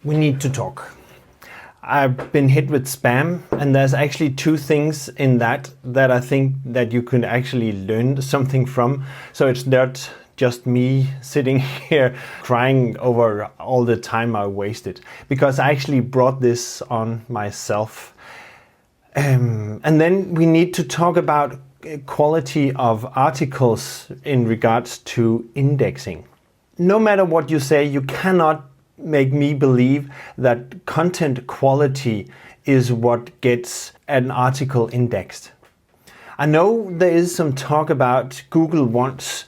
we need to talk. I've been hit with spam, and there's actually two things in that I think that you can actually learn something from. So it's not just me sitting here crying over all the time I wasted, because I actually brought this on myself. And then we need to talk about quality of articles in regards to indexing. No matter what you say, you cannot make me believe that content quality is what gets an article indexed. I know there is some talk about Google wants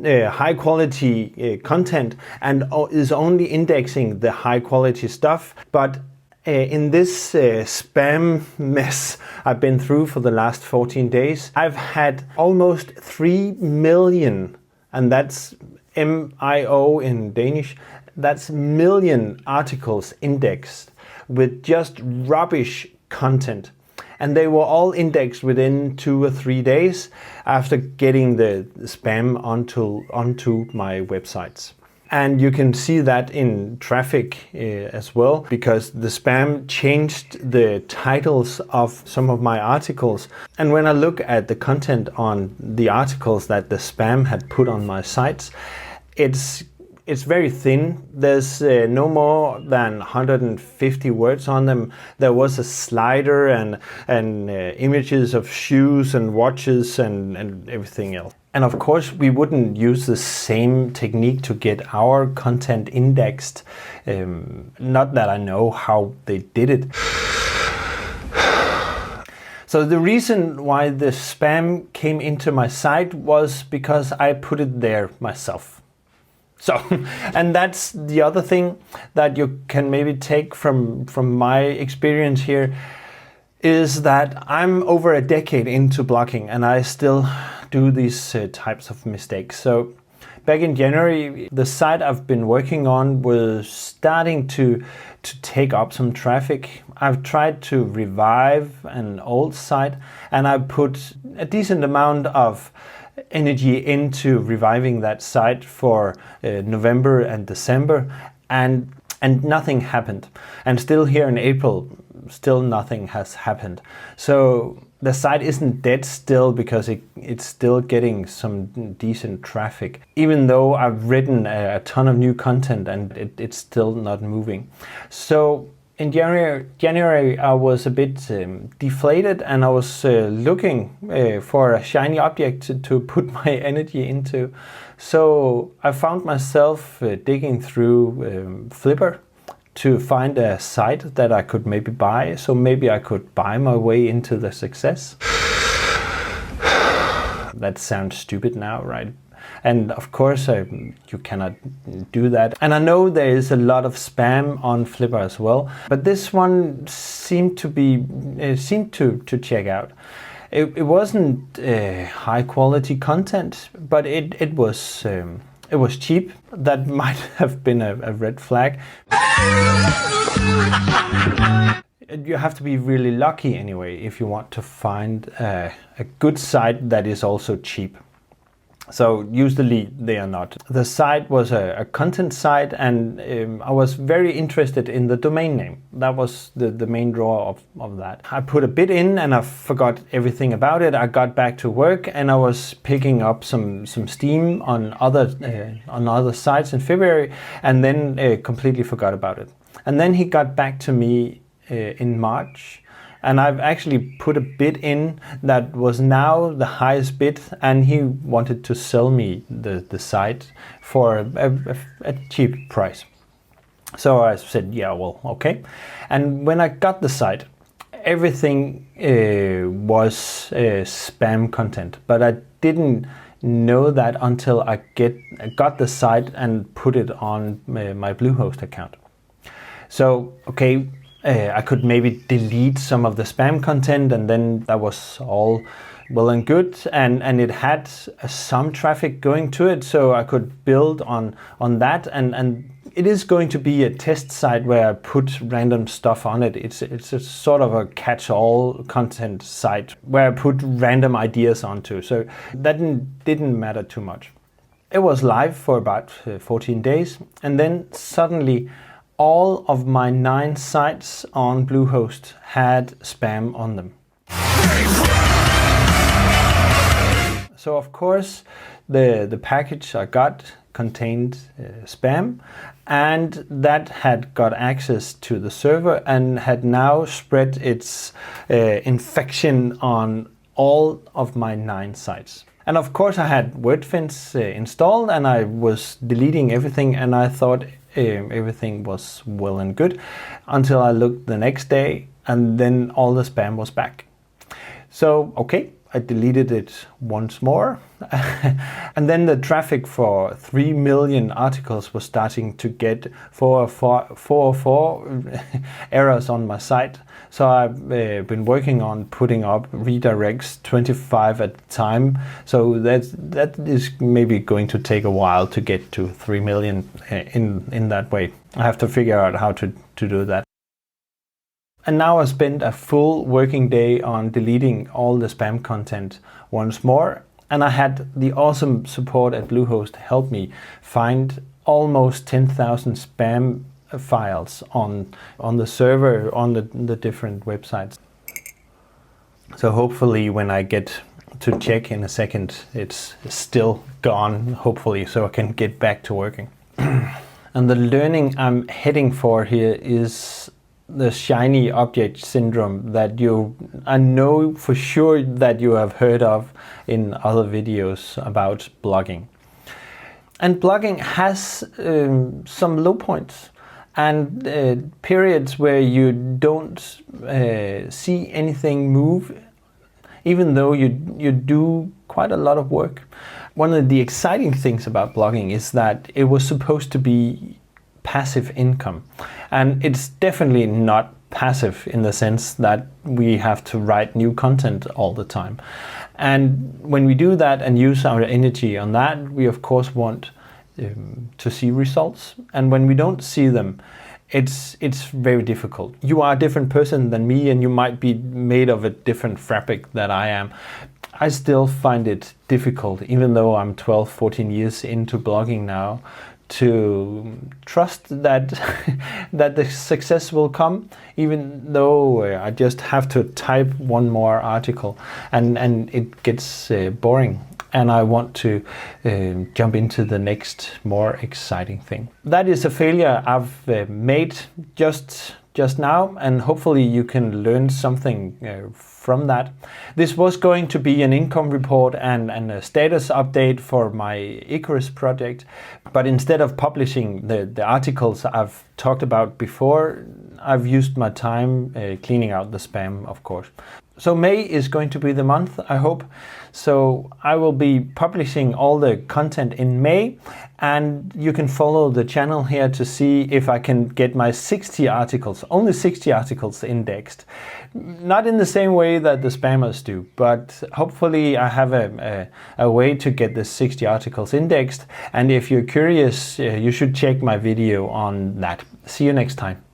high quality content and is only indexing the high quality stuff, but in this spam mess I've been through for the last 14 days, I've had almost 3 million, and that's MIO in Danish, that's million articles indexed with just rubbish content. And they were all indexed within 2 or 3 days after getting the spam onto my websites. And you can see that in traffic as well, because the spam changed the titles of some of my articles. And when I look at the content on the articles that the spam had put on my sites, it's very thin. There's no more than 150 words on them. There was a slider and images of shoes and watches and everything else. And of course, we wouldn't use the same technique to get our content indexed. Not that I know how they did it. So the reason why the spam came into my site was because I put it there myself. So, and that's the other thing that you can maybe take from my experience here, is that I'm over a decade into blogging and I still do these types of mistakes. So back in January, the site I've been working on was starting to take up some traffic. I've tried to revive an old site, and I put a decent amount of energy into reviving that site for November and December, and nothing happened. And still here in April, still nothing has happened. So the site isn't dead still, because it's still getting some decent traffic, even though I've written a ton of new content and it's still not moving. So in January I was a bit deflated, and I was looking for a shiny object to put my energy into. So I found myself digging through Flipper to find a site that I could maybe buy, so maybe I could buy my way into the success. That sounds stupid now, right? And of course, you cannot do that. And I know there is a lot of spam on Flipper as well, but this one seemed to check out. It wasn't high quality content, but it was cheap. That might have been a red flag. You have to be really lucky anyway if you want to find a good site that is also cheap. So usually they are not. The site was a content site, and I was very interested in the domain name. That was the main draw of that. I put a bit in and I forgot everything about it. I got back to work and I was picking up some steam on other sites in February, and then completely forgot about it. And then he got back to me in March. And I've actually put a bid in that was now the highest bid, and he wanted to sell me the site for a cheap price. So I said, yeah, well, okay. And when I got the site, everything was spam content, but I didn't know that until I got the site and put it on my Bluehost account. So, okay, I could maybe delete some of the spam content, and then that was all well and good, and it had some traffic going to it, so I could build on that, and it is going to be a test site where I put random stuff on it. It's a sort of a catch-all content site where I put random ideas onto, so that didn't matter too much. It was live for about 14 days, and then suddenly all of my 9 sites on Bluehost had spam on them. So of course the package I got contained spam, and that had got access to the server and had now spread its infection on all of my 9 sites. And of course I had WordFence installed, and I was deleting everything, and I thought everything was well and good until I looked the next day, and then all the spam was back. So okay, I deleted it once more, and then the traffic for 3 million articles was starting to get 404 errors on my site. So I've been working on putting up redirects 25 at a time. So that is maybe going to take a while to get to 3 million in that way. I have to figure out how to do that. And now I spent a full working day on deleting all the spam content once more, and I had the awesome support at Bluehost help me find almost 10,000 spam files on the server, on the different websites. So hopefully when I get to check in a second, it's still gone, hopefully, so I can get back to working. And the learning I'm heading for here is the shiny object syndrome that I know for sure that you have heard of in other videos about blogging. And blogging has some low points and periods where you don't see anything move, even though you do quite a lot of work. One of the exciting things about blogging is that it was supposed to be passive income, and it's definitely not passive in the sense that we have to write new content all the time. And when we do that and use our energy on that, we of course want to see results, and when we don't see them, it's very difficult. You are a different person than me, and you might be made of a different fabric that I am. I still find it difficult, even though I'm 12-14 years into blogging now, to trust that that the success will come, even though I just have to type one more article and it gets boring, and I want to jump into the next more exciting thing. That is a failure I've made just now, and hopefully you can learn something from that. This was going to be an income report and a status update for my Icarus project, but instead of publishing the articles I've talked about before, I've used my time cleaning out the spam, of course. So May is going to be the month, I hope. So I will be publishing all the content in May, and you can follow the channel here to see if I can get my 60 articles, only 60 articles indexed. Not in the same way that the spammers do, but hopefully I have a way to get the 60 articles indexed. And if you're curious, you should check my video on that. See you next time.